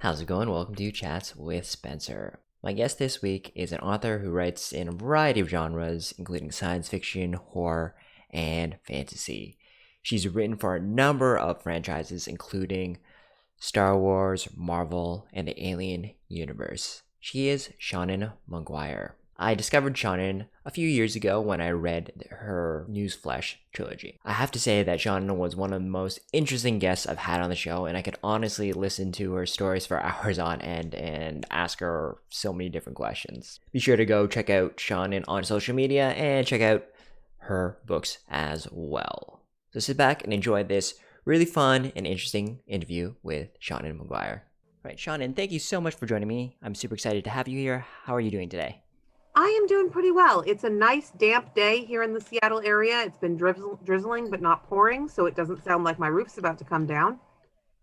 How's it going? Welcome to Chats with Spencer. My guest this week is an author who writes in a variety of genres, including science fiction, horror, and fantasy. She's written for a number of franchises, including Star Wars, Marvel, and the Alien universe. She is Seanan McGuire. I discovered Seanan a few years ago when I read her Newsflesh trilogy. I have to say that Seanan was one of the most interesting guests I've had on the show, and I could honestly listen to her stories for hours on end and ask her so many different questions. Be sure to go check out Seanan on social media and check out her books as well. So sit back and enjoy this really fun and interesting interview with Seanan McGuire. All right, Seanan, thank you so much for joining me. I'm super excited to have you here. How are you doing today? I am doing pretty well. It's a nice damp day here in the Seattle area. It's been drizzling, but not pouring, so it doesn't sound like my roof's about to come down.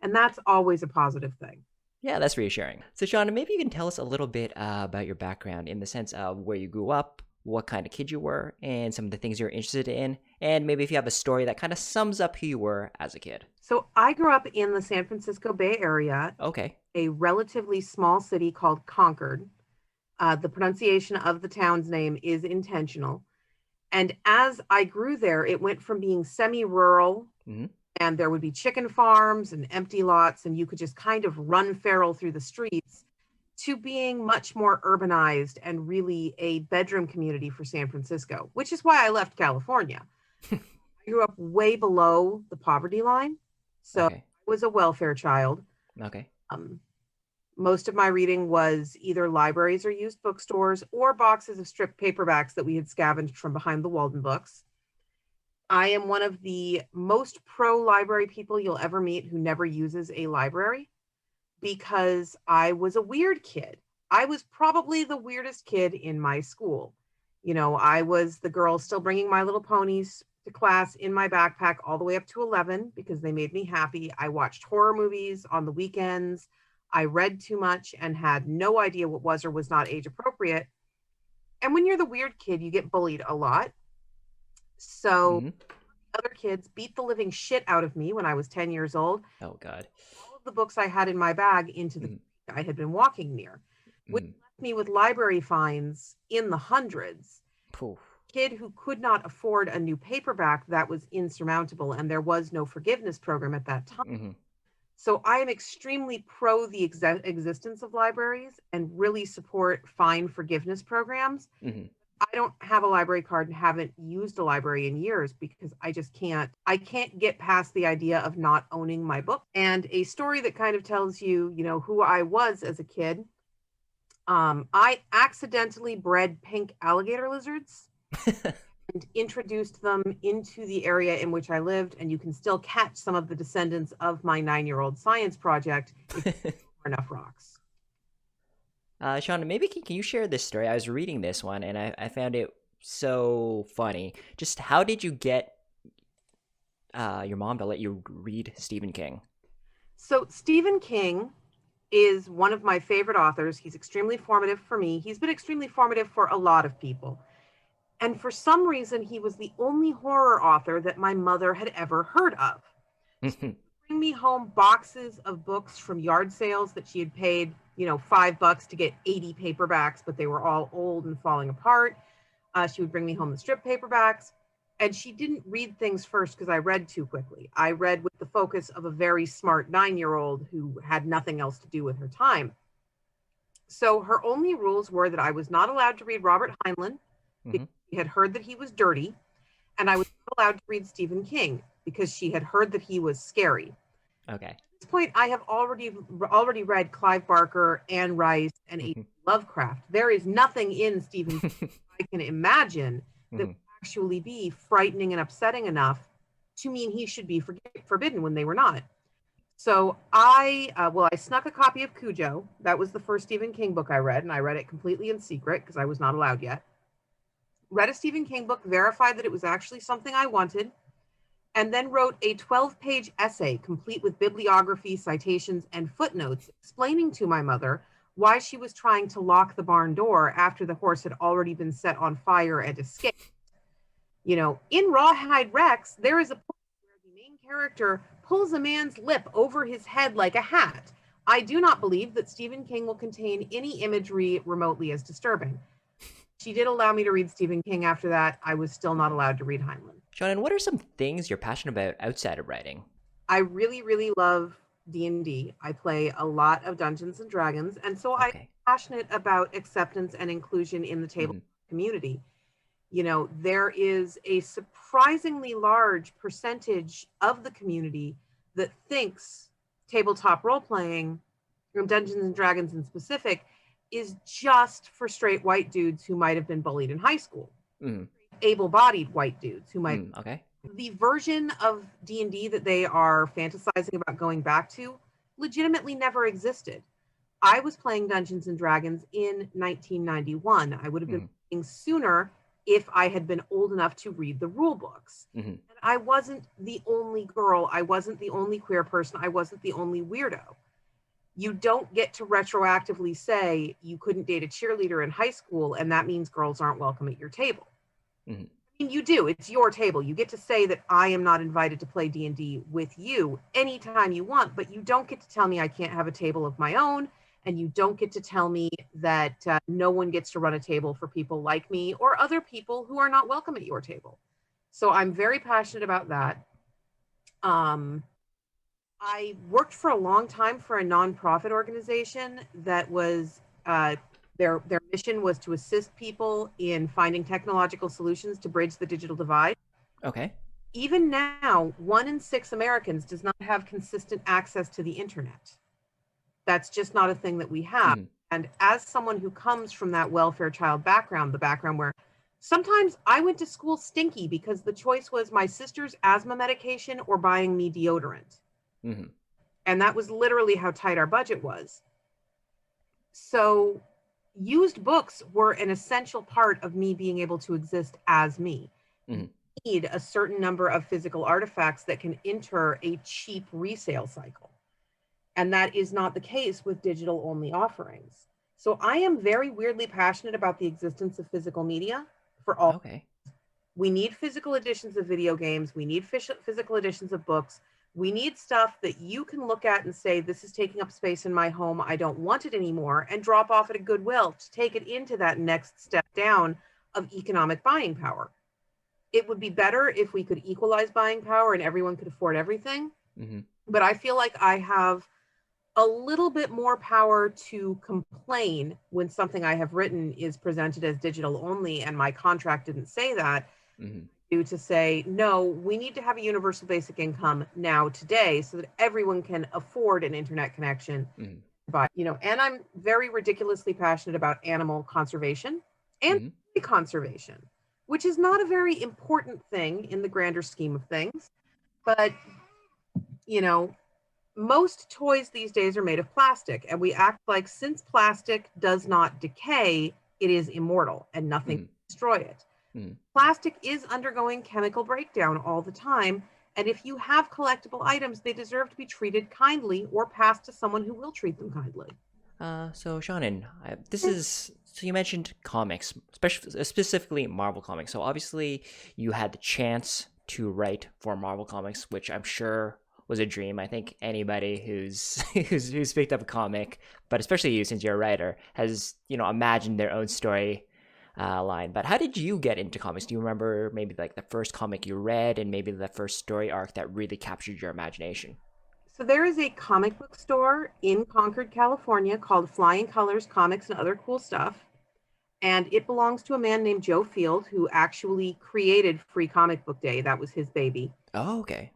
And that's always a positive thing. Yeah, that's reassuring. So, Seanan, maybe you can tell us a little bit about your background in the sense of where you grew up, what kind of kid you were, and some of the things you're interested in, and maybe if you have a story that kind of sums up who you were as a kid. So I grew up in the San Francisco Bay Area, Okay. a relatively small city called Concord. The pronunciation of the town's name is intentional. And as I grew there, it went from being semi-rural, Mm-hmm. and there would be chicken farms and empty lots, and you could just kind of run feral through the streets, to being much more urbanized and really a bedroom community for San Francisco, which is why I left California. I grew up way below the poverty line, so Okay. I was a welfare child. Okay. Um, Most of my reading was either libraries or used bookstores or boxes of stripped paperbacks that we had scavenged from behind the Walden books. I am one of the most pro-library people you'll ever meet who never uses a library because I was a weird kid. I was probably the weirdest kid in my school. I was the girl still bringing My Little Ponies to class in my backpack all the way up to 11 because they made me happy. I watched horror movies on the weekends. I read too much and had no idea what was or was not age appropriate. And when you're the weird kid, you get bullied a lot. So Mm-hmm. other kids beat the living shit out of me when I was 10 years old. Oh, God. All of the books I had in my bag into the Mm-hmm. creek I had been walking near, which left me with library fines in the hundreds. Poof. Kid who could not afford a new paperback, that was insurmountable, and there was no forgiveness program at that time. Mm-hmm. So I am extremely pro the existence of libraries and really support fine forgiveness programs. Mm-hmm. I don't have a library card and haven't used a library in years because I can't get past the idea of not owning my book. And a story that kind of tells you, who I was as a kid. I accidentally bred pink alligator lizards and introduced them into the area in which I lived. And you can still catch some of the descendants of my 9-year-old science project if you throw enough rocks. Sean, maybe can you share this story? I was reading this one and I found it so funny. Just how did you get your mom to let you read Stephen King? So Stephen King is one of my favorite authors. He's extremely formative for me. He's been extremely formative for a lot of people. And for some reason, he was the only horror author that my mother had ever heard of. So bring me home boxes of books from yard sales that she had paid, $5 to get 80 paperbacks, but they were all old and falling apart. She would bring me home the strip paperbacks. And she didn't read things first because I read too quickly. I read with the focus of a very smart 9-year-old who had nothing else to do with her time. So her only rules were that I was not allowed to read Robert Heinlein because she had heard that he was dirty, and I was not allowed to read Stephen King because she had heard that he was scary. Okay. At this point, I have already read Clive Barker, Anne Rice, and H.P. Lovecraft. There is nothing in Stephen King I can imagine that would actually be frightening and upsetting enough to mean he should be forbidden when they were not. So I snuck a copy of Cujo. That was the first Stephen King book I read, and I read it completely in secret because I was not allowed yet. Read a Stephen King book, verified that it was actually something I wanted, and then wrote a 12-page essay complete with bibliography, citations, and footnotes explaining to my mother why she was trying to lock the barn door after the horse had already been set on fire and escaped. In Rawhide Rex, there is a point where the main character pulls a man's lip over his head like a hat, I do not believe that Stephen King will contain any imagery remotely as disturbing. She did allow me to read Stephen King after that. I was still not allowed to read Heinlein. Shannon, what are some things you're passionate about outside of writing? I really, really love D&D. I play a lot of Dungeons and Dragons, and so I'm Okay. passionate about acceptance and inclusion in the table Mm-hmm. community. There is a surprisingly large percentage of the community that thinks tabletop role playing, Dungeons and Dragons in specific, is just for straight white dudes who might have been bullied in high school, Mm-hmm. able-bodied white dudes who might. Okay. The version of D&D that they are fantasizing about going back to legitimately never existed. I was playing Dungeons and Dragons in 1991. I would have been Mm-hmm. playing sooner if I had been old enough to read the rule books. Mm-hmm. And I wasn't the only girl. I wasn't the only queer person. I wasn't the only weirdo. You don't get to retroactively say you couldn't date a cheerleader in high school, and that means girls aren't welcome at your table. Mm-hmm. I mean, you do. It's your table. You get to say that I am not invited to play D&D with you anytime you want, but you don't get to tell me I can't have a table of my own, and you don't get to tell me that no one gets to run a table for people like me or other people who are not welcome at your table. So I'm very passionate about that. I worked for a long time for a nonprofit organization that was their mission was to assist people in finding technological solutions to bridge the digital divide. Okay. Even now, 1 in 6 Americans does not have consistent access to the internet. That's just not a thing that we have. Mm-hmm. And as someone who comes from that welfare child background, the background where sometimes I went to school stinky because the choice was my sister's asthma medication or buying me deodorant. Mm-hmm. And that was literally how tight our budget was. So used books were an essential part of me being able to exist as me. Mm-hmm. You need a certain number of physical artifacts that can enter a cheap resale cycle. And that is not the case with digital only offerings. So I am very weirdly passionate about the existence of physical media for all. Okay. We need physical editions of video games. We need physical editions of books. We need stuff that you can look at and say, this is taking up space in my home. I don't want it anymore, and drop off at a Goodwill to take it into that next step down of economic buying power. It would be better if we could equalize buying power and everyone could afford everything. Mm-hmm. But I feel like I have a little bit more power to complain when something I have written is presented as digital only and my contract didn't say that. Mm-hmm. To say, no, we need to have a universal basic income now today so that everyone can afford an internet connection. Mm-hmm. But, and I'm very ridiculously passionate about animal conservation and Mm-hmm. conservation, which is not a very important thing in the grander scheme of things. But, most toys these days are made of plastic, and we act like since plastic does not decay, it is immortal and nothing can destroy it. Plastic is undergoing chemical breakdown all the time, and if you have collectible items, they deserve to be treated kindly or passed to someone who will treat them kindly. So Shannon, so you mentioned comics, specifically Marvel comics. So obviously you had the chance to write for Marvel comics, which I'm sure was a dream. I think anybody who's who's picked up a comic, but especially you since you're a writer, has imagined their own story line. But how did you get into comics? Do you remember maybe like the first comic you read and maybe the first story arc that really captured your imagination? So there is a comic book store in Concord, California called Flying Colors Comics and Other Cool Stuff. And it belongs to a man named Joe Field, who actually created Free Comic Book Day. That was his baby. Oh, okay.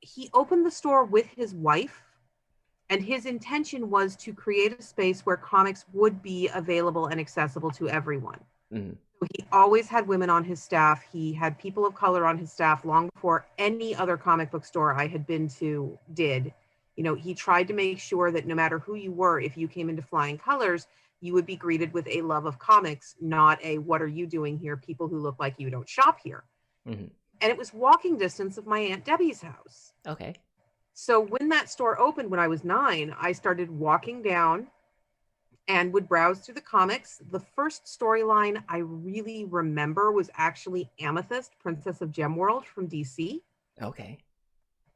He opened the store with his wife, and his intention was to create a space where comics would be available and accessible to everyone. Mm-hmm. He always had women on his staff. He had people of color on his staff long before any other comic book store I had been to did. He tried to make sure that no matter who you were, if you came into Flying Colors, you would be greeted with a love of comics, not a, what are you doing here? People who look like you don't shop here. Mm-hmm. And it was walking distance of my Aunt Debbie's house. Okay. So when that store opened when I was 9, I started walking down and would browse through the comics. The first storyline I really remember was actually Amethyst, Princess of Gemworld from DC. Okay.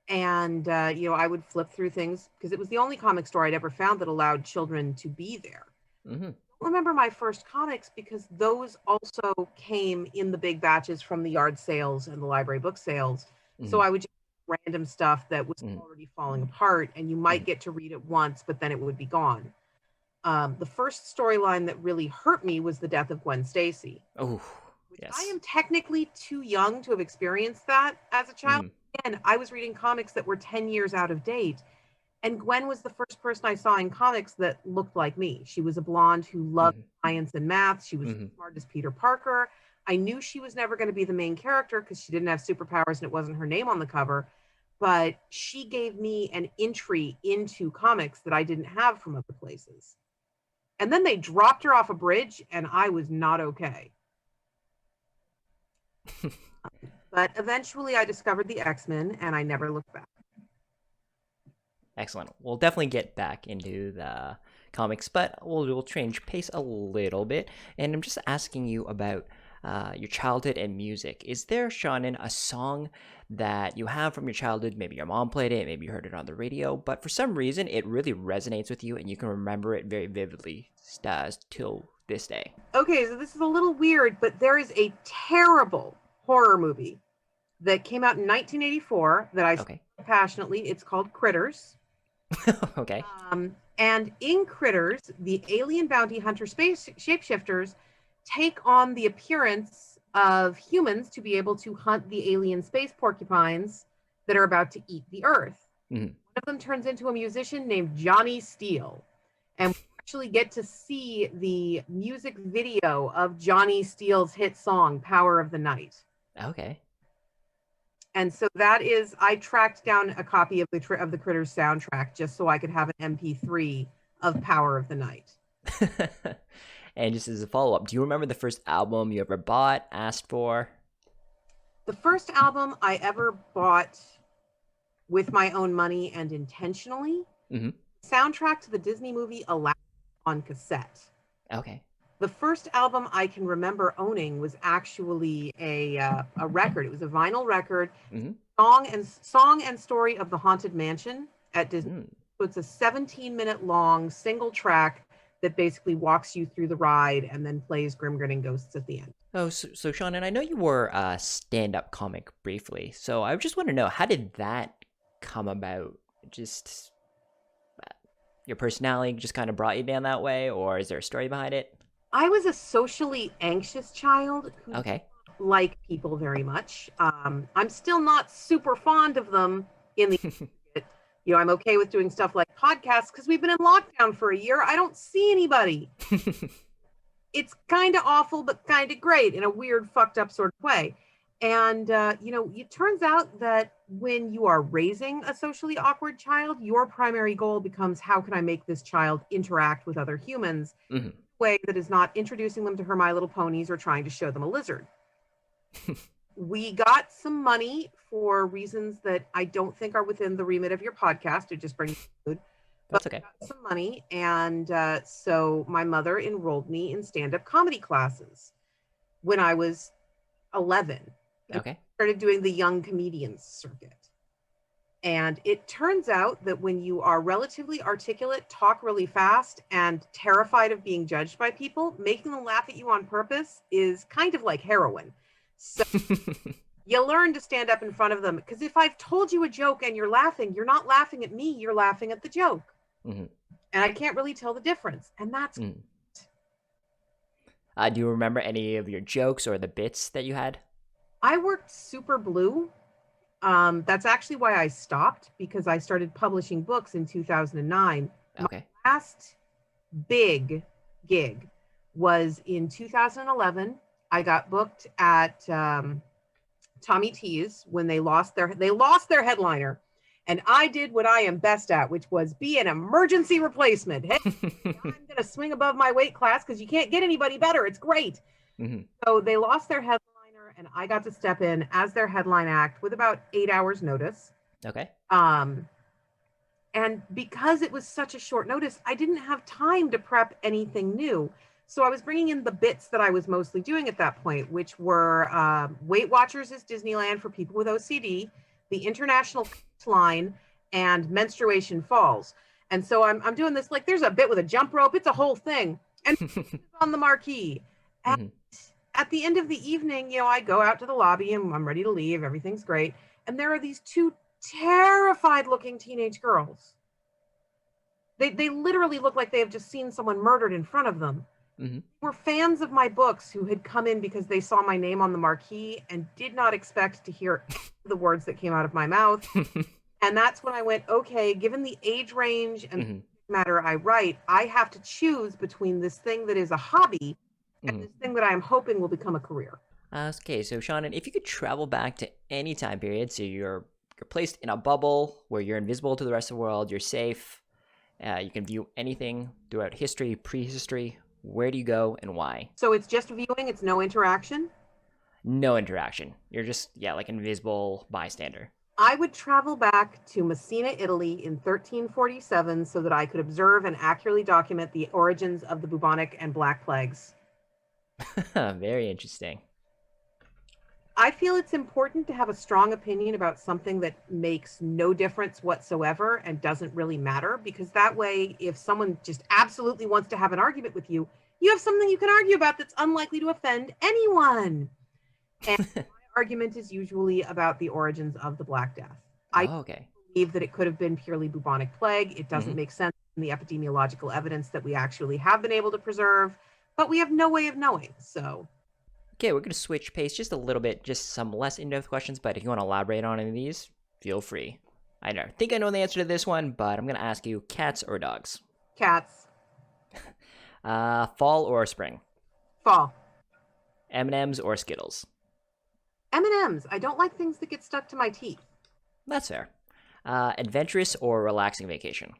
And, I would flip through things because it was the only comic store I'd ever found that allowed children to be there. Mm-hmm. I don't remember my first comics because those also came in the big batches from the yard sales and the library book sales. So Mm-hmm. I would just random stuff that was Mm-hmm. already falling apart, and you might get to read it once, but then it would be gone. The first storyline that really hurt me was the death of Gwen Stacy, Oh, which I yes. am technically too young to have experienced that as a child. Mm-hmm. Again, I was reading comics that were 10 years out of date. And Gwen was the first person I saw in comics that looked like me. She was a blonde who loved Mm-hmm. science and math. She was Mm-hmm. smart as Peter Parker. I knew she was never going to be the main character because she didn't have superpowers and it wasn't her name on the cover. But she gave me an entry into comics that I didn't have from other places. And then they dropped her off a bridge, and I was not okay. But eventually I discovered the X-Men, and I never looked back. Excellent. We'll definitely get back into the comics, but we'll change pace a little bit. And I'm just asking you about your childhood and music. Is there, Shannon, a song that you have from your childhood? Maybe your mom played it, maybe you heard it on the radio, but for some reason it really resonates with you and you can remember it very vividly till this day. Okay, so this is a little weird, but there is a terrible horror movie that came out in 1984 that I Okay. passionately. It's called Critters. Okay. And in Critters, the alien bounty hunter space shapeshifters take on the appearance of humans to be able to hunt the alien space porcupines that are about to eat the Earth. Mm-hmm. One of them turns into a musician named Johnny Steele. And we actually get to see the music video of Johnny Steele's hit song, Power of the Night. Okay. And so that is, I tracked down a copy of the Critters soundtrack just so I could have an MP3 of Power of the Night. And just as a follow up, do you remember the first album you ever bought, asked for? The first album I ever bought with my own money and intentionally, soundtrack to the Disney movie Aladdin on cassette. Okay. The first album I can remember owning was actually a record. It was a vinyl record, song and story of the Haunted Mansion at Disney. So it's a 17-minute long single track that basically walks you through the ride and then plays Grim Grinning Ghosts at the end. Oh, so Sean, and I know you were a stand-up comic briefly, so I just want to know, how did that come about? Just your personality just kind of brought you down that way, or is there a story behind it? I was a socially anxious child who Okay. didn't like people very much. I'm still not super fond of them in the I'm okay with doing stuff like podcasts because we've been in lockdown for a year. I don't see anybody. It's kind of awful, but kind of great in a weird, fucked up sort of way. And, it turns out that when you are raising a socially awkward child, your primary goal becomes, how can I make this child interact with other humans in a way that is not introducing them to her My Little Ponies or trying to show them a lizard. We got some money for reasons that I don't think are within the remit of your podcast. It just brings food. That's okay. Got some money, and so my mother enrolled me in stand-up comedy classes when I was 11. Okay. I started doing the young comedians circuit. And it turns out that when you are relatively articulate, talk really fast, and terrified of being judged by people, making them laugh at you on purpose is kind of like heroin. So you learn to stand up in front of them, because if I've told you a joke and you're laughing, you're not laughing at me, you're laughing at the joke. And I can't really tell the difference. And that's do you remember any of your jokes or the bits that you had? I worked super blue. That's actually why I stopped, because I started publishing books in 2009. Okay. My last big gig was in 2011. I got booked at Tommy T's when they lost their headliner, and I did what I am best at, which was be an emergency replacement. Hey, I'm gonna swing above my weight class because you can't get anybody better. It's great. So they lost their headliner, and I got to step in as their headline act with about 8 hours notice. Okay. And because it was such a short notice, I didn't have time to prep anything new. So I was bringing in the bits that I was mostly doing at that point, which were Weight Watchers is Disneyland for people with OCD, the International line and menstruation falls. And so I'm doing this, like, there's a bit with a jump rope. It's a whole thing. And on the marquee. And Mhm. at the end of the evening, I go out to the lobby and I'm ready to leave. Everything's great. And there are these two terrified looking teenage girls. They literally look like they have just seen someone murdered in front of them. Mhm. Were fans of my books who had come in because they saw my name on the marquee and did not expect to hear the words that came out of my mouth. And that's when I went, okay, given the age range and Mhm. matter I write, I have to choose between this thing that is a hobby and Mhm. this thing that I am hoping will become a career. Okay, so Shannon, if you could travel back to any time period, so you're placed in a bubble where you're invisible to the rest of the world, you're safe, you can view anything throughout history, prehistory. Where do you go and why? So it's just viewing, it's no interaction. No interaction. You're just like invisible bystander. I would travel back to Messina, Italy in 1347 so that I could observe and accurately document the origins of the bubonic and black plagues. Very interesting. I feel it's important to have a strong opinion about something that makes no difference whatsoever and doesn't really matter, because that way, if someone just absolutely wants to have an argument with you, you have something you can argue about that's unlikely to offend anyone. And my argument is usually about the origins of the Black Death. I Oh, okay. believe that it could have been purely bubonic plague. It doesn't Mhm. make sense in the epidemiological evidence that we actually have been able to preserve, but we have no way of knowing. So Okay, we're going to switch pace just a little bit, just some less in-depth questions, but if you want to elaborate on any of these, feel free. Think I know the answer to this one, but I'm going to ask you, cats or dogs? cats, Fall or spring? fall. M&Ms or Skittles? M&Ms. I don't like things that get stuck to my teeth. That's fair. Adventurous or relaxing vacation?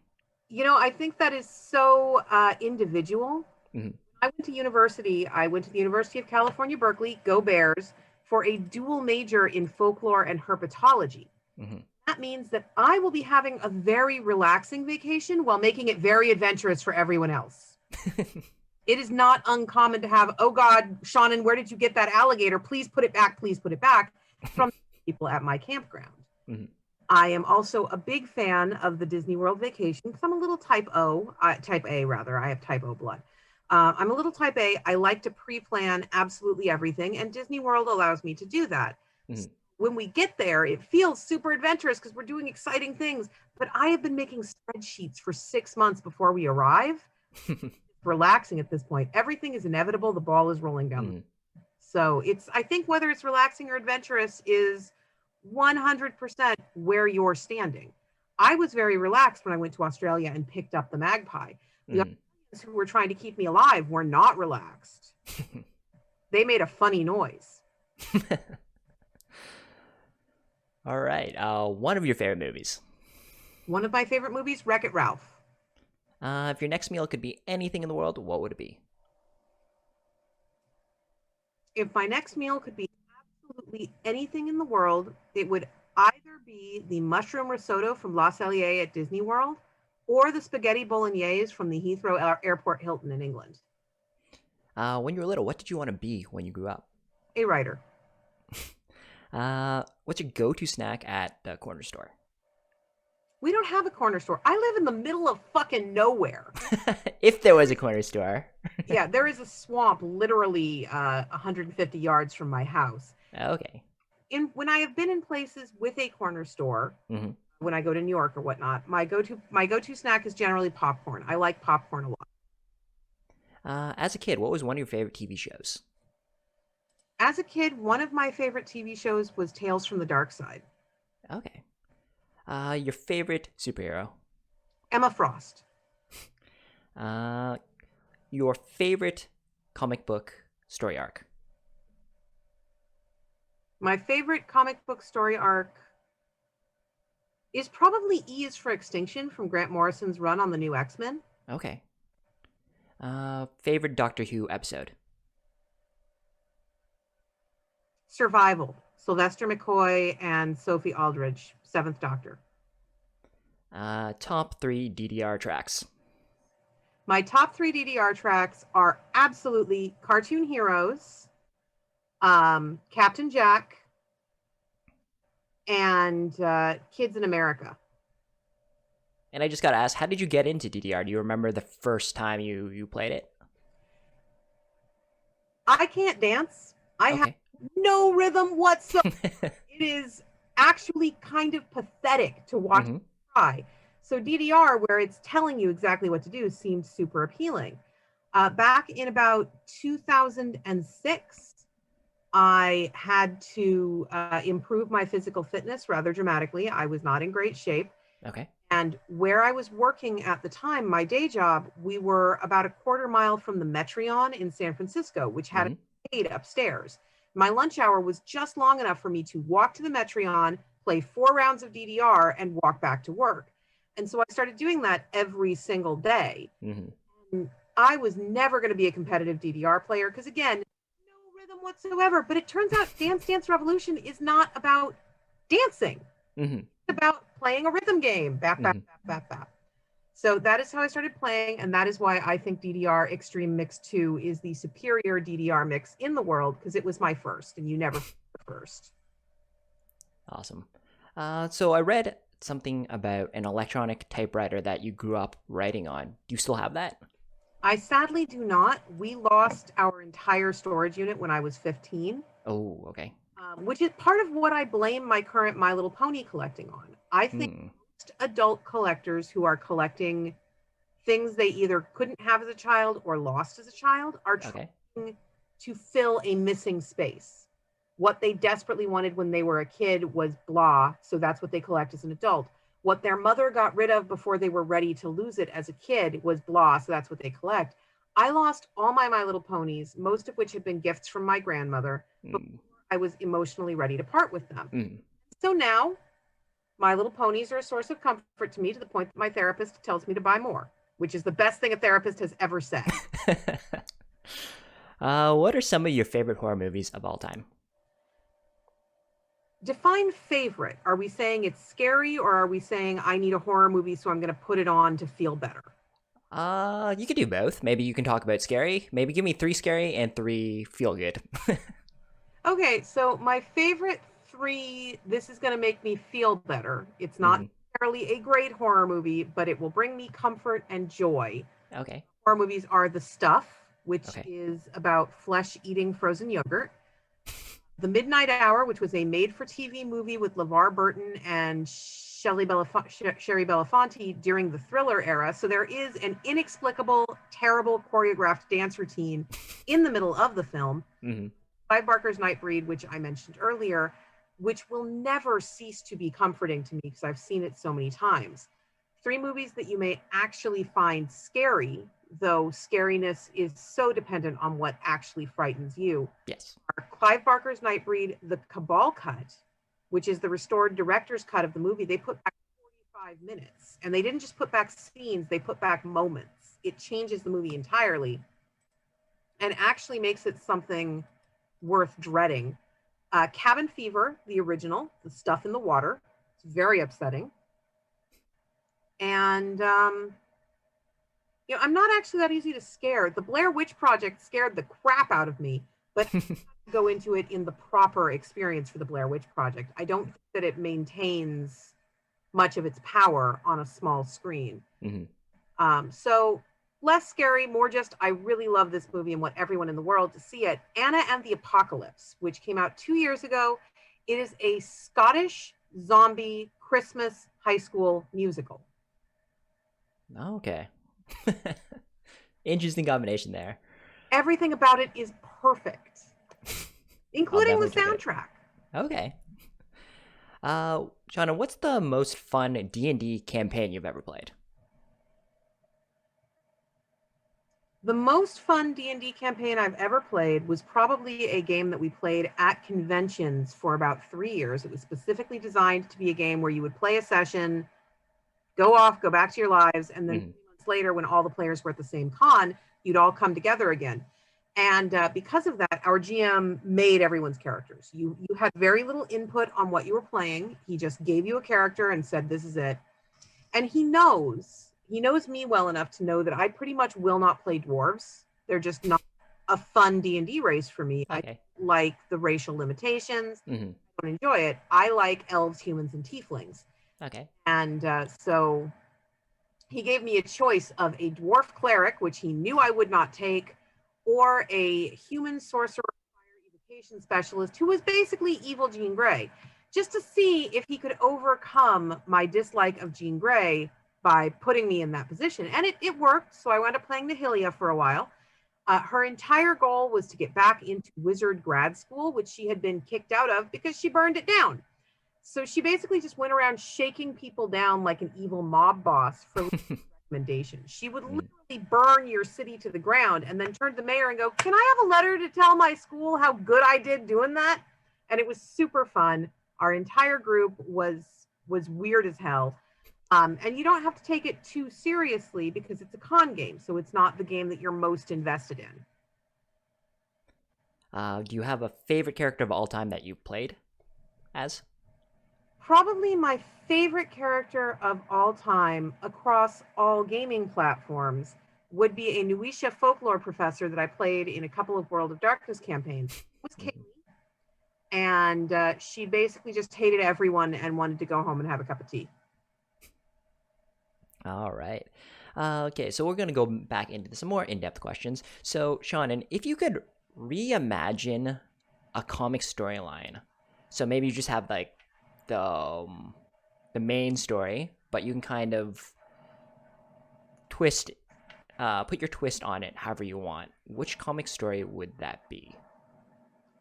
I think that is so individual. Mhm. I went to the University of California, Berkeley, go Bears, for a dual major in folklore and herpetology. Mhm. That means that I will be having a very relaxing vacation while making it very adventurous for everyone else. It is not uncommon to have, oh God, Shannon, where did you get that alligator? Please put it back, from people at my campground. Mhm. I am also a big fan of the Disney World vacation because I'm a little type A rather. I have type O blood. I'm a little type A. I like to pre-plan absolutely everything, and Disney World allows me to do that. So Mhm. when we get there, it feels super adventurous because we're doing exciting things. But I have been making spreadsheets for 6 months before we arrive. It's relaxing at this point. Everything is inevitable. The ball is rolling down. Mhm. So I think whether it's relaxing or adventurous is 100% where you're standing. I was very relaxed when I went to Australia and picked up the magpie. The Mhm. Australians who were trying to keep me alive were not relaxed. They made a funny noise. All right. One of your favorite movies. One of my favorite movies, Wreck-It Ralph. If your next meal could be anything in the world, what would it be? If my next meal could be absolutely anything in the world, it would either be the mushroom risotto from La Cellier at Disney World or the spaghetti bolognese from the Heathrow Airport Hilton in England. When you were little, what did you want to be when you grew up? A writer. What's your go-to snack at the corner store? We don't have a corner store. I live in the middle of fucking nowhere. If there was a corner store. Yeah, there is a swamp literally 150 yards from my house. Okay. When I have been in places with a corner store, Hmm. when I go to New York or whatnot, my go-to snack is generally popcorn. I like popcorn a lot. As a kid, what was one of your favorite TV shows? As a kid, one of my favorite TV shows was Tales from the Dark Side. Okay. Your favorite superhero? Emma Frost. Uh, your favorite comic book story arc? My favorite comic book story arc is probably E is for Extinction from Grant Morrison's run on the new X-Men. Okay. Favorite Doctor Who episode? Survival. Sylvester McCoy and Sophie Aldridge, Seventh Doctor. Top three DDR tracks. My top three DDR tracks are absolutely Cartoon Heroes, Captain Jack, and Kids in America. And I just gotta ask, how did you get into DDR? Do you remember the first time you played it? I can't dance. I have Okay. no rhythm whatsoever. It is actually kind of pathetic to watch Mm-hmm. try. So DDR, where it's telling you exactly what to do, seemed super appealing. Back in about 2006, I had to improve my physical fitness rather dramatically. I was not in great shape. Okay. And where I was working at the time, my day job, we were about a quarter mile from the Metreon in San Francisco, which had Mm-hmm. an arcade upstairs. My lunch hour was just long enough for me to walk to the Metreon, play 4 rounds of DDR, and walk back to work. And so I started doing that every single day. Mm-hmm. And I was never going to be a competitive DDR player because, again, no rhythm whatsoever. But it turns out Dance Dance Revolution is not about dancing. Mm-hmm. It's about playing a rhythm game. Bap, bap, Mm-hmm. bap, bap, bap. So that is how I started playing, and that is why I think DDR Extreme Mix 2 is the superior DDR mix in the world, because it was my first, and you never first. Awesome. So I read something about an electronic typewriter that you grew up writing on. Do you still have that? I sadly do not. We lost our entire storage unit when I was 15, Oh, okay. which is part of what I blame my current My Little Pony collecting on. I think Hmm. most adult collectors who are collecting things they either couldn't have as a child or lost as a child are Okay. trying to fill a missing space. What they desperately wanted when they were a kid was blah, so that's what they collect as an adult. What their mother got rid of before they were ready to lose it as a kid was blah, so that's what they collect. I lost all My Little Ponies, most of which had been gifts from my grandmother, before Mm. I was emotionally ready to part with them. Mm. So now My Little Ponies are a source of comfort to me, to the point that my therapist tells me to buy more, which is the best thing a therapist has ever said. What are some of your favorite horror movies of all time? Define favorite. Are we saying it's scary, or are we saying I need a horror movie so I'm going to put it on to feel better? You could do both. Maybe you can talk about scary. Maybe give me 3 scary and 3 feel good. Okay, so my favorite three, this is going to make me feel better. It's not Hmm. necessarily a great horror movie, but it will bring me comfort and joy. Okay. Horror movies are The Stuff, which Okay. is about flesh eating frozen yogurt. The Midnight Hour, which was a made for TV movie with LeVar Burton and Sherry Belafonte during the Thriller era. So there is an inexplicable, terrible choreographed dance routine in the middle of the film. Hmm. Clive Barker's Nightbreed, which I mentioned earlier, which will never cease to be comforting to me because I've seen it so many times. Three movies that you may actually find scary, though scariness is so dependent on what actually frightens you, Yes. are Clive Barker's Nightbreed, the Cabal cut, which is the restored director's cut of the movie. They put back 45 minutes, and they didn't just put back scenes, they put back moments. It changes the movie entirely and actually makes it something worth dreading. Cabin Fever, the original, the stuff in the water. It's very upsetting. And I'm not actually that easy to scare. The Blair Witch Project scared the crap out of me, but go into it in the proper experience for the Blair Witch Project. I don't think that it maintains much of its power on a small screen. Hmm. So less scary, more just, I really love this movie and want everyone in the world to see it. Anna and the Apocalypse, which came out 2 years ago. It is a Scottish zombie Christmas high school musical. Okay. Interesting combination there. Everything about it is perfect, I'll including the definitely check it soundtrack. out. Okay. Shauna, what's the most fun D&D campaign you've ever played? The most fun D&D campaign I've ever played was probably a game that we played at conventions for about 3 years. It was specifically designed to be a game where you would play a session, go off, go back to your lives, and then 3 months later, when all the players were at the same con, you'd all come together again. And because of that, our GM made everyone's characters. You had very little input on what you were playing. He just gave you a character and said, this is it. And he knows me well enough to know that I pretty much will not play dwarves. They're just not a fun D&D race for me. I Okay. like the racial limitations. Hmm. I don't enjoy it. I like elves, humans, and tieflings. Okay. And so he gave me a choice of a dwarf cleric, which he knew I would not take, or a human sorcerer fire evocation specialist who was basically evil Jean Grey, just to see if he could overcome my dislike of Jean Grey by putting me in that position. And it worked. So I wound up playing Nahilia for a while. Her entire goal was to get back into wizard grad school, which she had been kicked out of because she burned it down. So she basically just went around shaking people down like an evil mob boss for recommendations. She would literally burn your city to the ground and then turn to the mayor and go, "Can I have a letter to tell my school how good I did doing that?" And it was super fun. Our entire group was weird as hell. And you don't have to take it too seriously because it's a con game, so it's not the game that you're most invested in. Do you have a favorite character of all time that you've played as? Probably my favorite character of all time across all gaming platforms would be a Nuisha folklore professor that I played in a couple of World of Darkness campaigns. It was Kaylee, and she basically just hated everyone and wanted to go home and have a cup of tea. All right. Okay, so we're going to go back into some more in-depth questions. So, Shannon, if you could reimagine a comic storyline, so maybe you just have like the main story, but you can kind of twist, put your twist on it however you want. Which comic story would that be?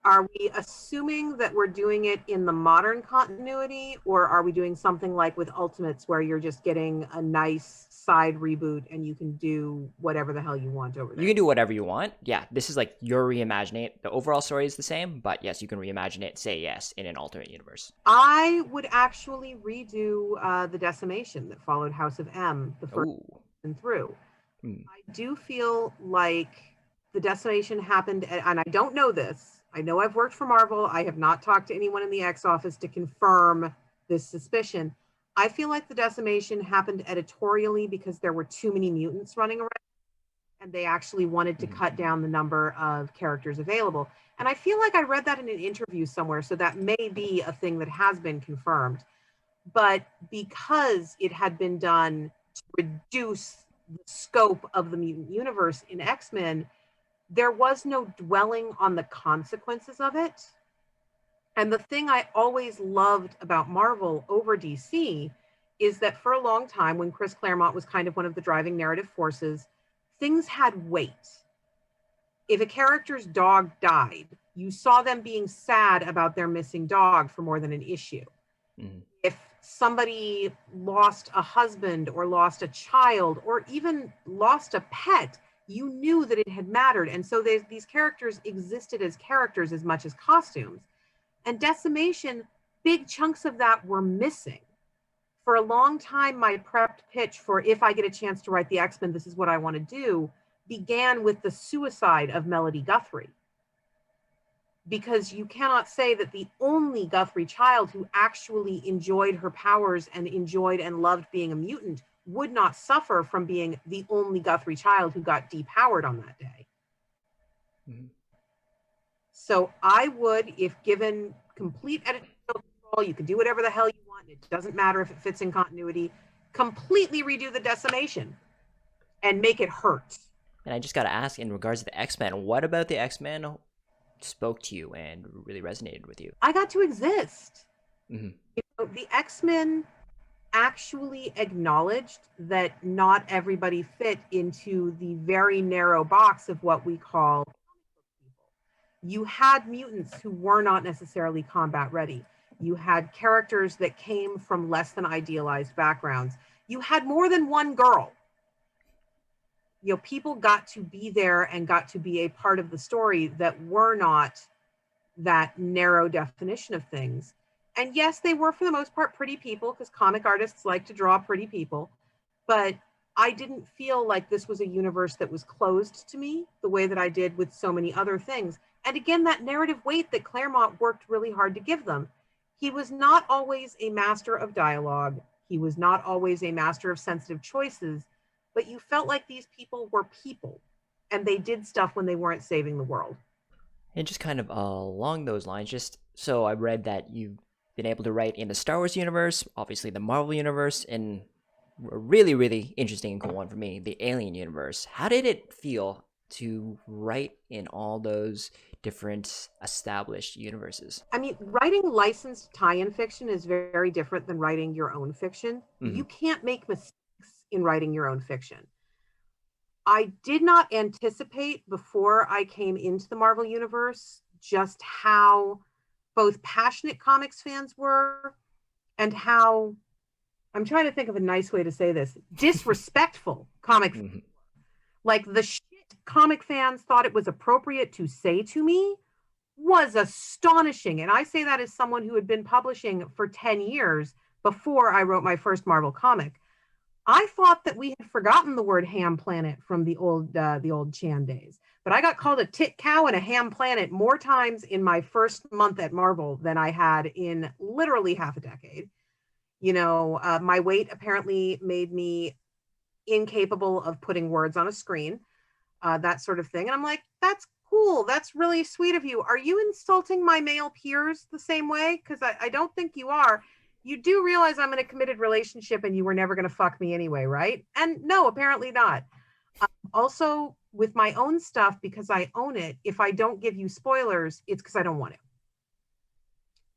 Are we assuming that we're doing it in the modern continuity, or are we doing something like with Ultimates where you're just getting a nice side reboot and you can do whatever the hell you want over there? You can do whatever you want. Yeah, this is like you're reimagining it. The overall story is the same, but yes, you can reimagine it, say yes, in an alternate universe. I would actually redo the Decimation that followed House of M the first Ooh. season through. Hmm. I do feel like the Decimation happened, and I don't know this. I know I've worked for Marvel. I have not talked to anyone in the X office to confirm this suspicion. I feel like the Decimation happened editorially because there were too many mutants running around, and they actually wanted to cut down the number of characters available. And I feel like I read that in an interview somewhere, so that may be a thing that has been confirmed. But because it had been done to reduce the scope of the mutant universe in X-Men, there was no dwelling on the consequences of it. And the thing I always loved about Marvel over DC is that for a long time, when Chris Claremont was kind of one of the driving narrative forces, things had weight. If a character's dog died, you saw them being sad about their missing dog for more than an issue. Mm-hmm. If somebody lost a husband or lost a child or even lost a pet, you knew that it had mattered. And so these characters existed as characters as much as costumes. And Decimation, big chunks of that were missing. For a long time, my prepped pitch for if I get a chance to write the X-Men, this is what I want to do, began with the suicide of Melody Guthrie. Because you cannot say that the only Guthrie child who actually enjoyed her powers and enjoyed and loved being a mutant would not suffer from being the only Guthrie child who got depowered on that day. Mm-hmm. So I would, if given complete editorial control, you can do whatever the hell you want. It doesn't matter if it fits in continuity. Completely redo the Decimation and make it hurt. And I just got to ask, in regards to the X-Men, what about the X-Men spoke to you and really resonated with you? I got to exist. Mm-hmm. You know, the X-Men actually acknowledged that not everybody fit into the very narrow box of what we call people. You had mutants who were not necessarily combat ready. You had characters that came from less than idealized backgrounds. You had more than one girl. You know, people got to be there and got to be a part of the story that were not that narrow definition of things. And yes, they were for the most part pretty people because comic artists like to draw pretty people. But I didn't feel like this was a universe that was closed to me the way that I did with so many other things. And again, that narrative weight that Claremont worked really hard to give them. He was not always a master of dialogue. He was not always a master of sensitive choices, but you felt like these people were people. and they did stuff when they weren't saving the world. And just kind of along those lines, just so I read that you've been able to write in the Star Wars universe, obviously the Marvel universe, and a really, really interesting and cool one for me, the Alien universe. How did it feel to write in all those different established universes? I mean, writing licensed tie-in fiction is very different than writing your own fiction. Mm-hmm. You can't make mistakes in writing your own fiction. I did not anticipate before I came into the Marvel universe just how both passionate comics fans were and how, I'm trying to think of a nice way to say this, disrespectful comic Mm-hmm. like the shit comic fans thought it was appropriate to say to me was astonishing. And I say that as someone who had been publishing for 10 years before I wrote my first Marvel comic. I thought that we had forgotten the word ham planet from the old Chan days, but I got called a tit cow and a ham planet more times in my first month at Marvel than I had in literally half a decade. My weight apparently made me incapable of putting words on a screen, that sort of thing. And I'm like, that's cool. That's really sweet of you. Are you insulting my male peers the same way? Because I don't think you are. You do realize I'm in a committed relationship and you were never going to fuck me anyway, right? And no, apparently not. Also, with my own stuff, because I own it, if I don't give you spoilers, it's because I don't want to.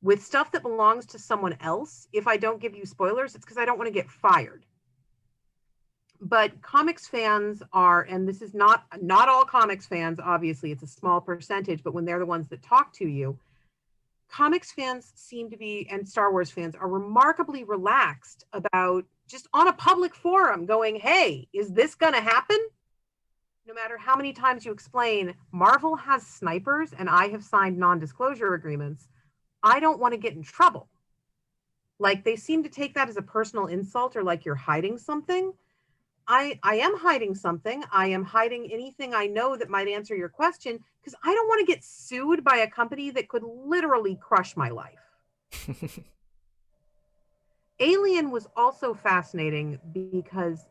With stuff that belongs to someone else, if I don't give you spoilers, it's because I don't want to get fired. But comics fans are, and this is not all comics fans, obviously, it's a small percentage, but when they're the ones that talk to you, comics fans seem to be, and Star Wars fans are remarkably relaxed about just on a public forum going, hey, is this going to happen? No matter how many times you explain, Marvel has snipers and I have signed non-disclosure agreements, I don't want to get in trouble. Like they seem to take that as a personal insult or like you're hiding something. I am hiding something. I am hiding anything I know that might answer your question because I don't want to get sued by a company that could literally crush my life. Alien was also fascinating because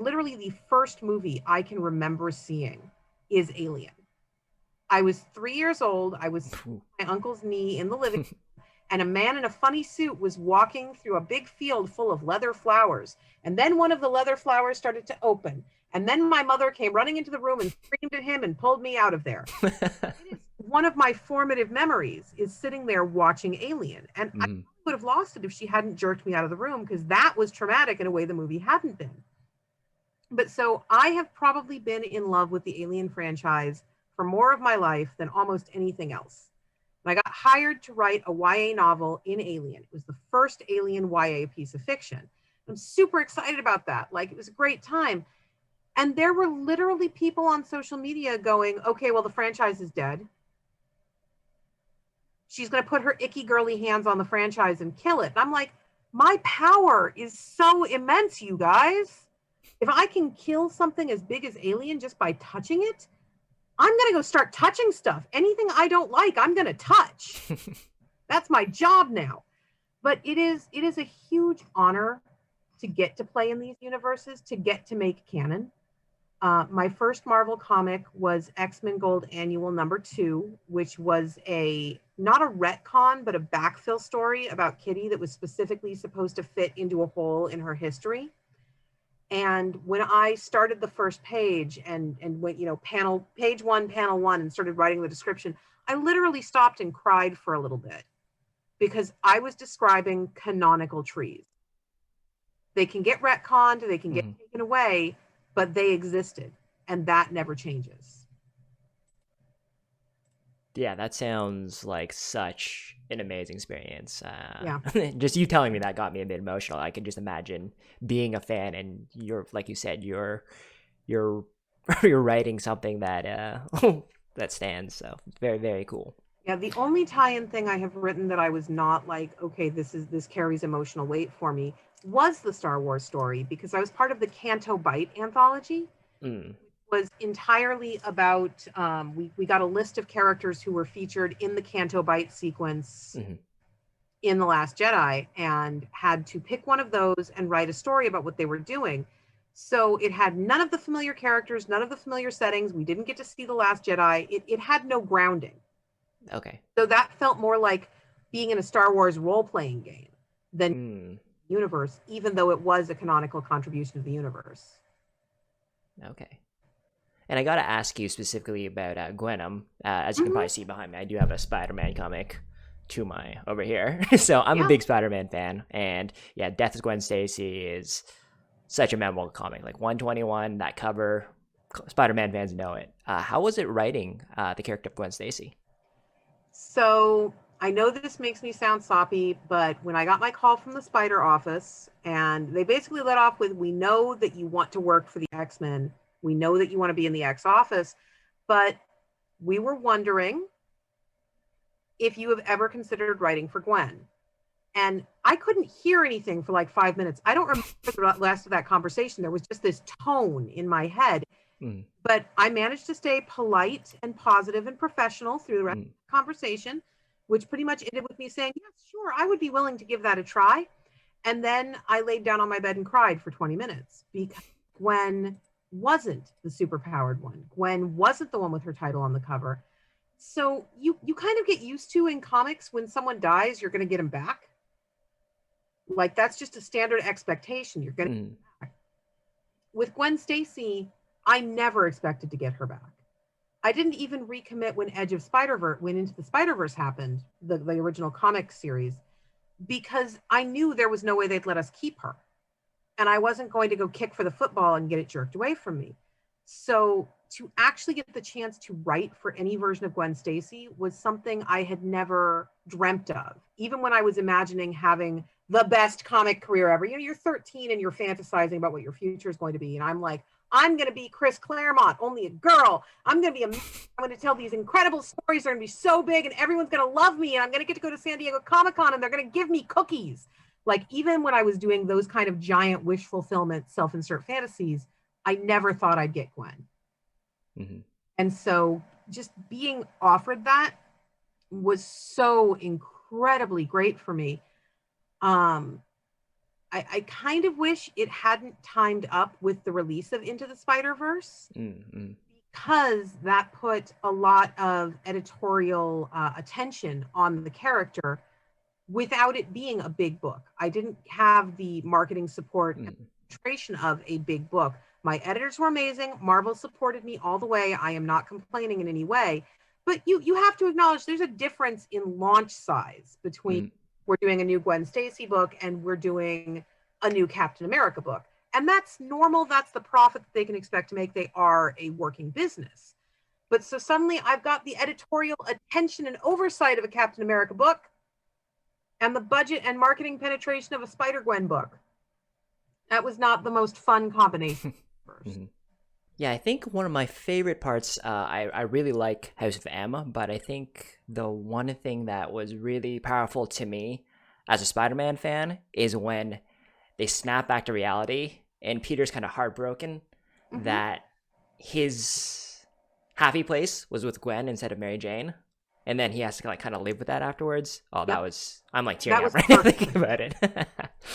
literally the first movie I can remember seeing is Alien. I was 3 years old. I was sitting on my uncle's knee in the living room, and a man in a funny suit was walking through a big field full of leather flowers. And then one of the leather flowers started to open. And then my mother came running into the room and screamed at him and pulled me out of there. It is one of my formative memories is sitting there watching Alien. And I would have lost it if she hadn't jerked me out of the room because that was traumatic in a way the movie hadn't been. But so I have probably been in love with the Alien franchise for more of my life than almost anything else. And I got hired to write a YA novel in Alien. It was the first Alien YA piece of fiction. I'm super excited about that. Like, it was a great time. And there were literally people on social media going, okay, well, the franchise is dead. She's going to put her icky girly hands on the franchise and kill it. And I'm like, my power is so immense, you guys. If I can kill something as big as Alien just by touching it, I'm going to go start touching stuff. Anything I don't like, I'm going to touch. That's my job now. But it is a huge honor to get to play in these universes, to get to make canon. My first Marvel comic was X-Men Gold Annual #2, which was not a retcon, but a backfill story about Kitty that was specifically supposed to fit into a hole in her history. And when I started the first page and went, page 1, panel 1, and started writing the description, I literally stopped and cried for a little bit because I was describing canonical trees. They can get retconned, they can get taken away, but they existed, and that never changes. Yeah, that sounds like such an amazing experience. Yeah. Just you telling me that got me a bit emotional. I can just imagine being a fan, and you're, like you said, you're you're writing something that that stands. So it's very, very cool. Yeah, the only tie-in thing I have written that I was not like, okay, this carries emotional weight for me, was the Star Wars story, because I was part of the Canto Bight anthology. Was entirely about we got a list of characters who were featured in the Canto Bight sequence in The Last Jedi and had to pick one of those and write a story about what they were doing. So it had none of the familiar characters, none of the familiar settings. We didn't get to see The Last Jedi. It had no grounding. Okay. So that felt more like being in a Star Wars role-playing game than Mm, universe, even though it was a canonical contribution to the universe. okay. And I gotta ask you specifically about Gwenum. As you can probably see behind me, I do have a Spider-Man comic to my over here. So I'm a Yeah. big Spider-Man fan, and yeah, Death of Gwen Stacy is such a memorable comic. Like 121, that cover, Spider-Man fans know it. How was it writing the character of Gwen Stacy? So I know this makes me sound soppy, but when I got my call from the Spider office, and they basically let off with, "We know that you want to work for the X-Men. We know that you want to be in the X office, but we were wondering if you have ever considered writing for Gwen." And I couldn't hear anything for like 5 minutes. I don't remember the rest of that conversation. There was just this tone in my head. Mm, But I managed to stay polite and positive and professional through the rest mm, of the conversation, which pretty much ended with me saying, "Yes, sure, I would be willing to give that a try." And then I laid down on my bed and cried for 20 minutes because Gwen wasn't the superpowered one. Gwen wasn't the one with her title on the cover. So you kind of get used to in comics when someone dies, you're going to get them back. Like that's just a standard expectation. You're going to mm, with Gwen Stacy, I never expected to get her back. I didn't even recommit when Edge of Spider-Verse, when Into the Spider-Verse happened, the original comic series, because I knew there was no way they'd let us keep her. And I wasn't going to go kick for the football and get it jerked away from me. So to actually get the chance to write for any version of Gwen Stacy was something I had never dreamt of. Even when I was imagining having the best comic career ever. You know, you're 13 and you're fantasizing about what your future is going to be. And I'm like, I'm going to be Chris Claremont, only a girl. I'm going to be I'm going to tell these incredible stories. They're going to be so big and everyone's going to love me. And I'm going to get to go to San Diego Comic-Con and they're going to give me cookies. Like even when I was doing those kind of giant wish fulfillment self-insert fantasies, I never thought I'd get Gwen. mm-hmm. And so just being offered that was so incredibly great for me. I kind of wish it hadn't timed up with the release of Into the Spider-Verse Mm-hmm. because that put a lot of editorial attention on the character without it being a big book. I didn't have the marketing support and administration of a big book. My editors were amazing. Marvel supported me all the way. I am not complaining in any way. But you have to acknowledge there's a difference in launch size between we're doing a new Gwen Stacy book and we're doing a new Captain America book. And that's normal. That's the profit that they can expect to make. They are a working business. But so suddenly I've got the editorial attention and oversight of a Captain America book and the budget and marketing penetration of a Spider-Gwen book. That was not the most fun combination first. Mm-hmm. Yeah, I think one of my favorite parts, I really like House of M, but I think the one thing that was really powerful to me as a Spider-Man fan is when they snap back to reality and Peter's kind of heartbroken that his happy place was with Gwen instead of Mary Jane. And then he has to like kind of live with that afterwards. Oh, that was, I'm like tearing up right now thinking about it.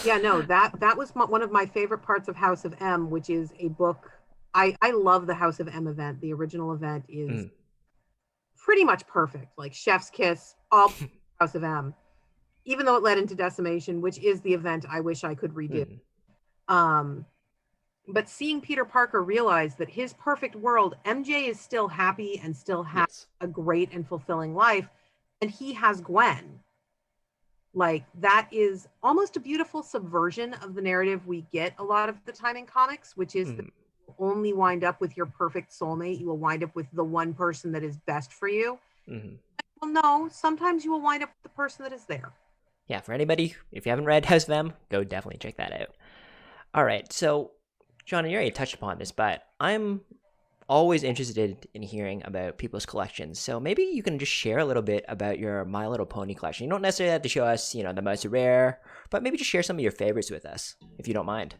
Yeah, no, that was one of my favorite parts of House of M, which is a book. I love the House of M event. The original event is pretty much perfect, like chef's kiss, all House of M, even though it led into Decimation, which is the event I wish I could redo. But seeing Peter Parker realize that his perfect world, MJ is still happy and still has a great and fulfilling life, and he has Gwen. Like that is almost a beautiful subversion of the narrative we get a lot of the time in comics, which is that you only wind up with your perfect soulmate. You will wind up with the one person that is best for you. Well, no, sometimes you will wind up with the person that is there. Yeah, for anybody, if you haven't read House of M, go definitely check that out. All right, so John, you already touched upon this, but I'm always interested in hearing about people's collections. So maybe you can just share a little bit about your My Little Pony collection. You don't necessarily have to show us, the most rare, but maybe just share some of your favorites with us, if you don't mind.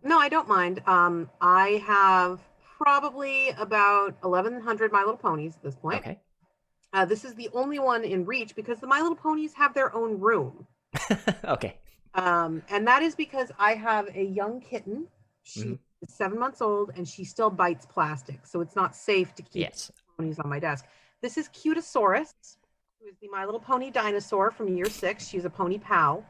No, I don't mind. I have probably about 1,100 My Little Ponies at this point. Okay. This is the only one in reach because the My Little Ponies have their own room. Okay. And that is because I have a young kitten. She's is 7 months old and she still bites plastic. So it's not safe to keep Yes. ponies on my desk. This is Cutasaurus, who is the My Little Pony dinosaur from year 6. She's a pony pal.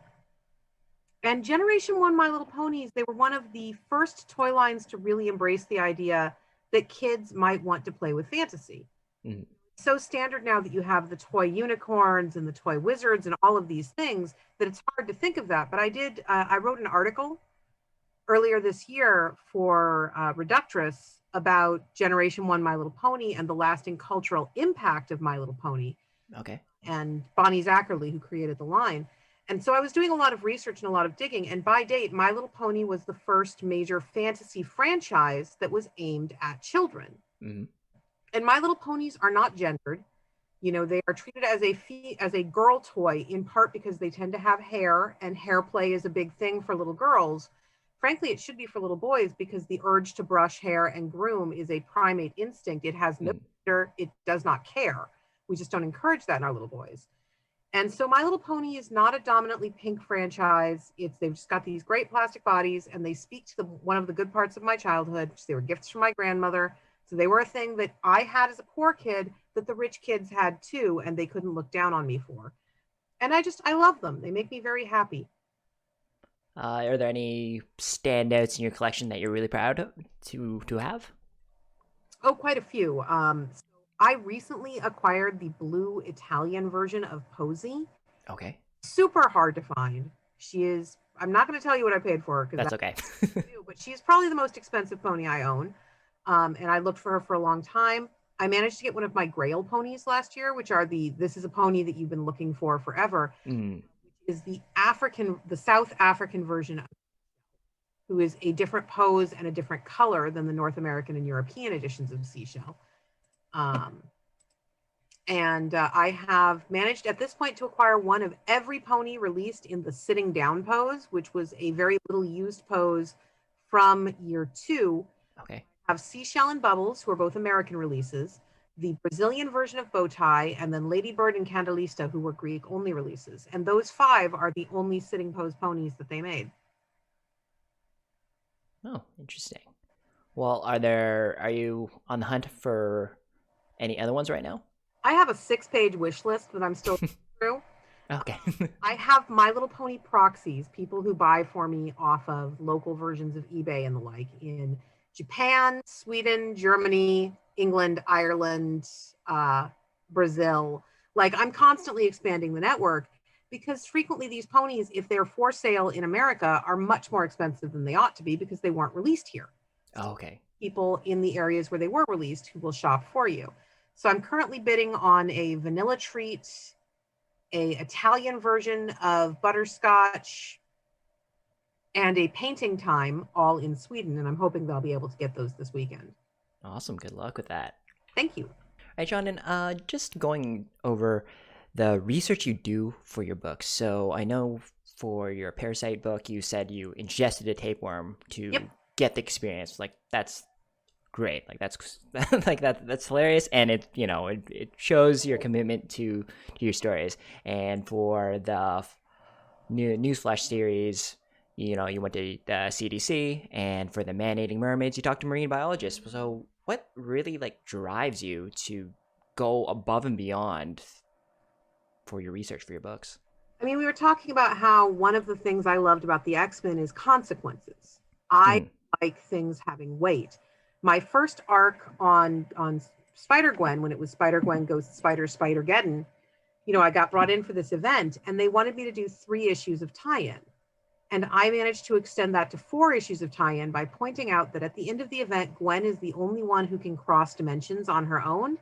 And Generation 1 My Little Ponies, they were one of the first toy lines to really embrace the idea that kids might want to play with fantasy. Mm-hmm. It's so standard now that you have the toy unicorns and the toy wizards and all of these things that it's hard to think of that. But I wrote an article earlier this year for Reductress about Generation 1 My Little Pony and the lasting cultural impact of My Little Pony. Okay. And Bonnie Zackerly, who created the line. And so I was doing a lot of research and a lot of digging. And by date, My Little Pony was the first major fantasy franchise that was aimed at children. Mm-hmm. And My Little Ponies are not gendered. You know, they are treated as a girl toy, in part because they tend to have hair, and hair play is a big thing for little girls. Frankly, it should be for little boys because the urge to brush hair and groom is a primate instinct. It has no gender. It does not care. We just don't encourage that in our little boys. And so My Little Pony is not a dominantly pink franchise. They've just got these great plastic bodies, and they speak to one of the good parts of my childhood. They were gifts from my grandmother. So they were a thing that I had as a poor kid that the rich kids had too, and they couldn't look down on me for. And I love them. They make me very happy. Are there any standouts in your collection that you're really proud to have? Oh, quite a few. So I recently acquired the blue Italian version of Posy. Okay. Super hard to find. I'm not going to tell you what I paid for her. That's okay. But she's probably the most expensive pony I own. And I looked for her for a long time. I managed to get one of my Grail ponies last year, which are this is a pony that you've been looking for forever. Mm. Is the South African version of, who is a different pose and a different color than the North American and European editions of Seashell. And I have managed at this point to acquire one of every pony released in the sitting down pose, which was a very little used pose from year 2. Okay. I have Seashell and Bubbles, who are both American releases, the Brazilian version of Bowtie, and then Ladybird and Candelista, who were Greek only releases. And those 5 are the only sitting pose ponies that they made. Oh, interesting. Well, are you on the hunt for any other ones right now? I have a 6-page wish list that I'm still through. Okay. I have My Little Pony proxies, people who buy for me off of local versions of eBay and the like in Japan, Sweden, Germany, England, Ireland, Brazil. Like, I'm constantly expanding the network because frequently these ponies, if they're for sale in America, are much more expensive than they ought to be because they weren't released here. Oh, okay. People in the areas where they were released who will shop for you. So I'm currently bidding on a vanilla treat, a Italian version of butterscotch, and a painting time, all in Sweden. And I'm hoping they'll be able to get those this weekend. Awesome. Good luck with that. Thank you. All right, John, and just going over the research you do for your books. So I know for your Parasite book, you said you ingested a tapeworm to get the experience. Like, that's great. Like, that's that's hilarious, and it shows your commitment to your stories. And for the new Newsflash series, you went to the CDC, and for the Man-Eating Mermaids, you talked to marine biologists. So what really drives you to go above and beyond for your research for your books? I mean, we were talking about how one of the things I loved about the X-Men is consequences. I like things having weight. My first arc on Spider-Gwen, when it was Spider-Gwen Goes Spider-Geddon, I got brought in for this event, and they wanted me to do 3 issues of tie-in. And I managed to extend that to 4 issues of tie-in by pointing out that at the end of the event, Gwen is the only one who can cross dimensions on her own.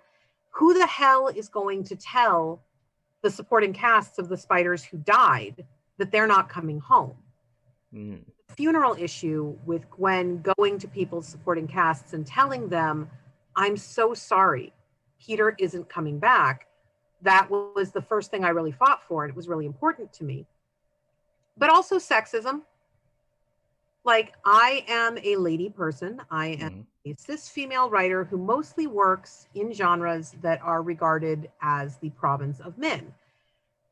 Who the hell is going to tell the supporting casts of the spiders who died that they're not coming home? The funeral issue with Gwen going to people's supporting casts and telling them, I'm so sorry, Peter isn't coming back. That was the first thing I really fought for, and it was really important to me. But also sexism. Like, I am a lady person. I am a cis female writer who mostly works in genres that are regarded as the province of men.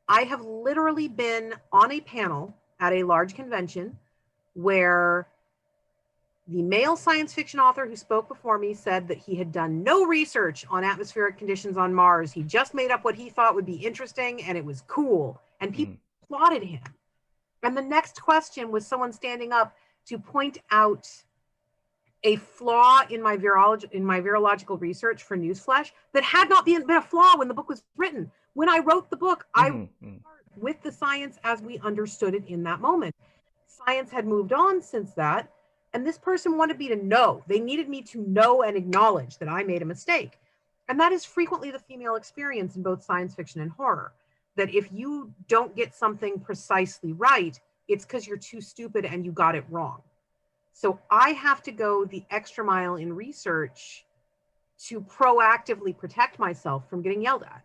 I have literally been on a panel at a large convention where The male science fiction author who spoke before me said that he had done no research on atmospheric conditions on Mars. He just made up what he thought would be interesting, and it was cool. And people applauded him. And the next question was someone standing up to point out a flaw in my virological research for Newsflash that had not been a flaw when the book was written. When I wrote the book, I wrote with the science as we understood it in that moment. Science had moved on since that, and this person wanted me to know. They needed me to know and acknowledge that I made a mistake. And that is frequently the female experience in both science fiction and horror, that if you don't get something precisely right, it's because you're too stupid and you got it wrong. So I have to go the extra mile in research to proactively protect myself from getting yelled at.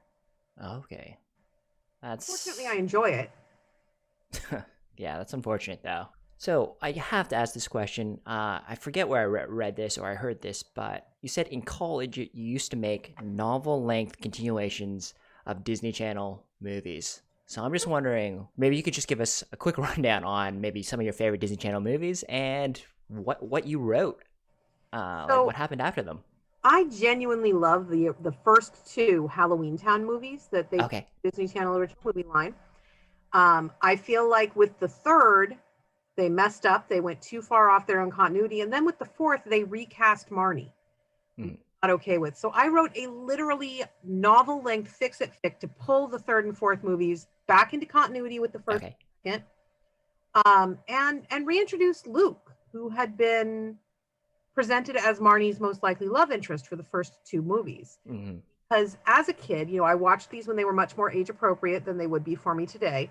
Okay. Fortunately, I enjoy it. Yeah, that's unfortunate though. So I have to ask this question. I forget where I read this or I heard this, but you said in college you used to make novel-length continuations of Disney Channel movies. So I'm just wondering, maybe you could just give us a quick rundown on maybe some of your favorite Disney Channel movies and what you wrote, like what happened after them. I genuinely love the first two Halloween Town movies that they Disney Channel original movie line. I feel like with the third, they messed up. They went too far off their own continuity. And then with the fourth, they recast Marnie. Not okay with. So I wrote a literally novel-length fix-it fic to pull the third and fourth movies back into continuity with the first and second, and reintroduce Luke, who had been presented as Marnie's most likely love interest for the first two movies. Because as a kid, I watched these when they were much more age appropriate than they would be for me today.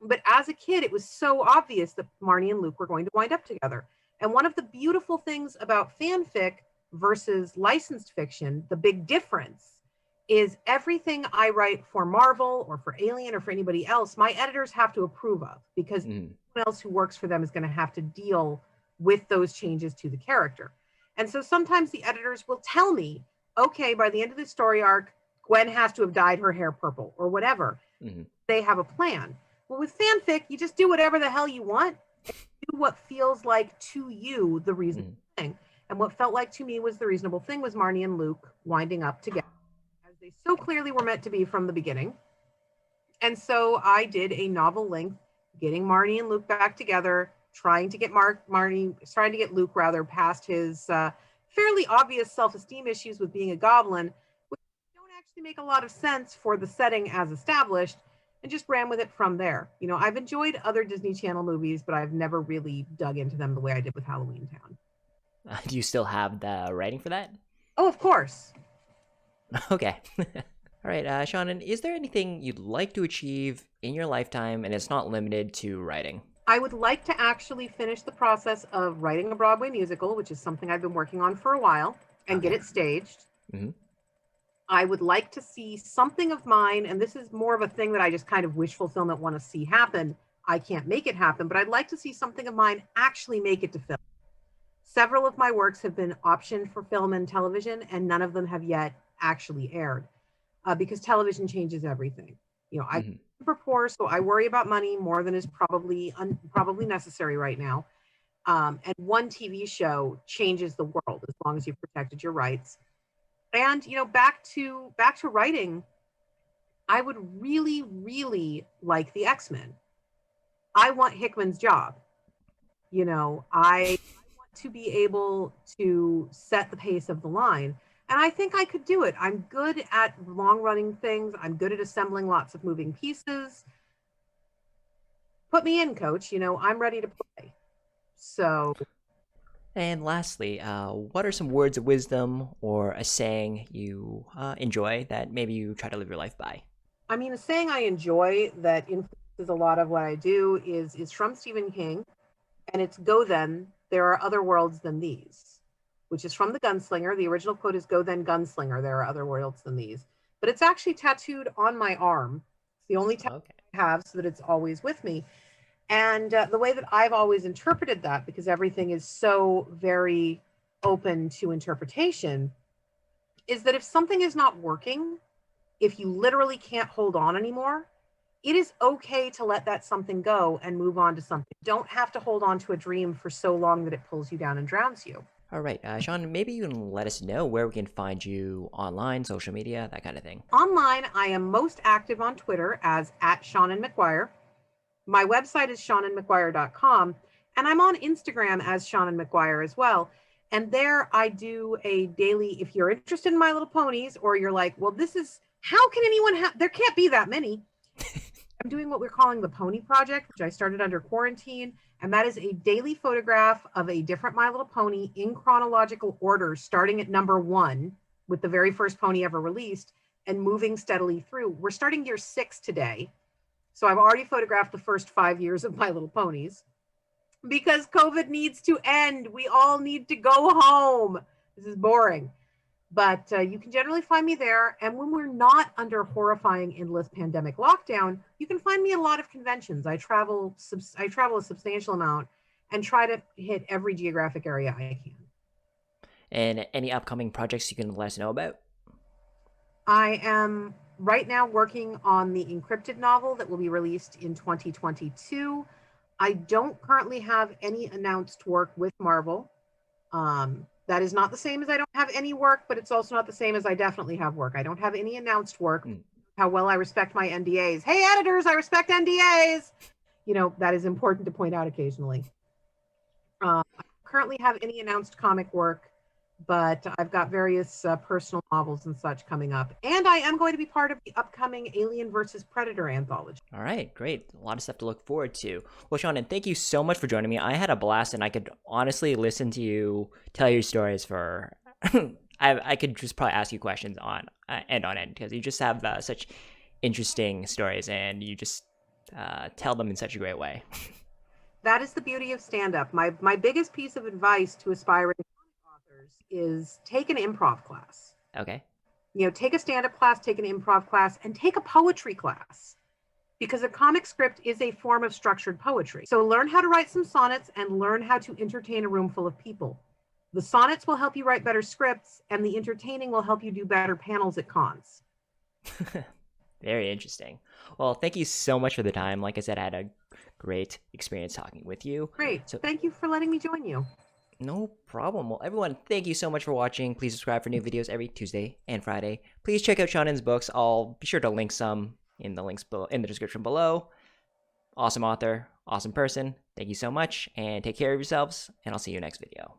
But as a kid, it was so obvious that Marnie and Luke were going to wind up together. And one of the beautiful things about fanfic versus licensed fiction, the big difference is everything I write for Marvel or for Alien or for anybody else, my editors have to approve of, because anyone else who works for them is going to have to deal with those changes to the character. And so sometimes the editors will tell me, okay, by the end of the story arc, Gwen has to have dyed her hair purple or whatever. They have a plan. Well, with fanfic, you just do whatever the hell you want. Do what feels like to you the reasonable thing. And what felt like to me was the reasonable thing was Marnie and Luke winding up together, as they so clearly were meant to be from the beginning. And so I did a novel length, getting Marnie and Luke back together, trying to get Luke past his fairly obvious self-esteem issues with being a goblin, which don't actually make a lot of sense for the setting as established, and just ran with it from there. I've enjoyed other Disney Channel movies, but I've never really dug into them the way I did with Halloween Town. Do you still have the writing for that? Oh, of course. Okay. All right, Shannon, is there anything you'd like to achieve in your lifetime, and it's not limited to writing? I would like to actually finish the process of writing a Broadway musical, which is something I've been working on for a while, and get it staged. I would like to see something of mine, and this is more of a thing that I just kind of wish fulfillment want to see happen. I can't make it happen, but I'd like to see something of mine actually make it to film. Several of my works have been optioned for film and television, and none of them have yet actually aired, because television changes everything. I'm super poor, so I worry about money more than is probably necessary right now. And one TV show changes the world as long as you've protected your rights. And back to writing, I would really, really like the X-Men. I want Hickman's job. I want to be able to set the pace of the line. And I think I could do it. I'm good at long-running things. I'm good at assembling lots of moving pieces. Put me in, coach. I'm ready to play. So. And lastly, what are some words of wisdom or a saying you enjoy that maybe you try to live your life by? I mean, a saying I enjoy that influences a lot of what I do is from Stephen King, and it's "Go then, there are other worlds than these," which is from The Gunslinger. The original quote is "Go then, gunslinger, there are other worlds than these." But it's actually tattooed on my arm. It's the only tattoo I have, so that it's always with me. And the way that I've always interpreted that, because everything is so very open to interpretation, is that if something is not working, if you literally can't hold on anymore, it is okay to let that something go and move on to something. Don't have to hold on to a dream for so long that it pulls you down and drowns you. All right, Sean, maybe you can let us know where we can find you online, social media, that kind of thing. Online, I am most active on Twitter as at Seanan McGuire. My website is SeananMcGuire.com, and I'm on Instagram as Seanan McGuire as well. And there I do a daily, if you're interested in My Little Ponies, or you're like, well, this is, how can anyone have, there can't be that many. I'm doing what we're calling the Pony Project, which I started under quarantine. And that is a daily photograph of a different My Little Pony in chronological order, starting at number 1 with the very first pony ever released and moving steadily through. We're starting year 6 today. So I've already photographed the first 5 years of My Little Ponies because COVID needs to end. We all need to go home. This is boring. But you can generally find me there. And when we're not under horrifying endless pandemic lockdown, you can find me at a lot of conventions. I travel a substantial amount and try to hit every geographic area I can. And any upcoming projects you can let us know about? I am right now working on the encrypted novel that will be released in 2022. I don't currently have any announced work with Marvel. That is not the same as I don't have any work, but it's also not the same as I definitely have work. I don't have any announced work. How well I respect my NDAs. Hey, editors, I respect NDAs. You know, that is important to point out occasionally. I don't currently have any announced comic work, but I've got various personal novels and such coming up. And I am going to be part of the upcoming Alien versus Predator anthology. All right, great. A lot of stuff to look forward to. Well, Sean, thank you so much for joining me. I had a blast, and I could honestly listen to you tell your stories for... I could just probably ask you questions on end because you just have such interesting stories, and you just tell them in such a great way. That is the beauty of stand-up. My biggest piece of advice to aspiring authors is take an improv class. Okay. You know, take a stand-up class, take an improv class, and take a poetry class. Because a comic script is a form of structured poetry. So learn how to write some sonnets and learn how to entertain a room full of people. The sonnets will help you write better scripts, and the entertaining will help you do better panels at cons. Very interesting. Well, thank you so much for the time. Like I said, I had a great experience talking with you. Great. So thank you for letting me join you. No problem. Well, everyone, thank you so much for watching. Please subscribe for new videos every Tuesday and Friday. Please check out Seanan's books. I'll be sure to link some in the links below, in the description below. Awesome author, awesome person. Thank you so much, and take care of yourselves, and I'll see you next video.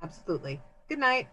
Absolutely. Good night.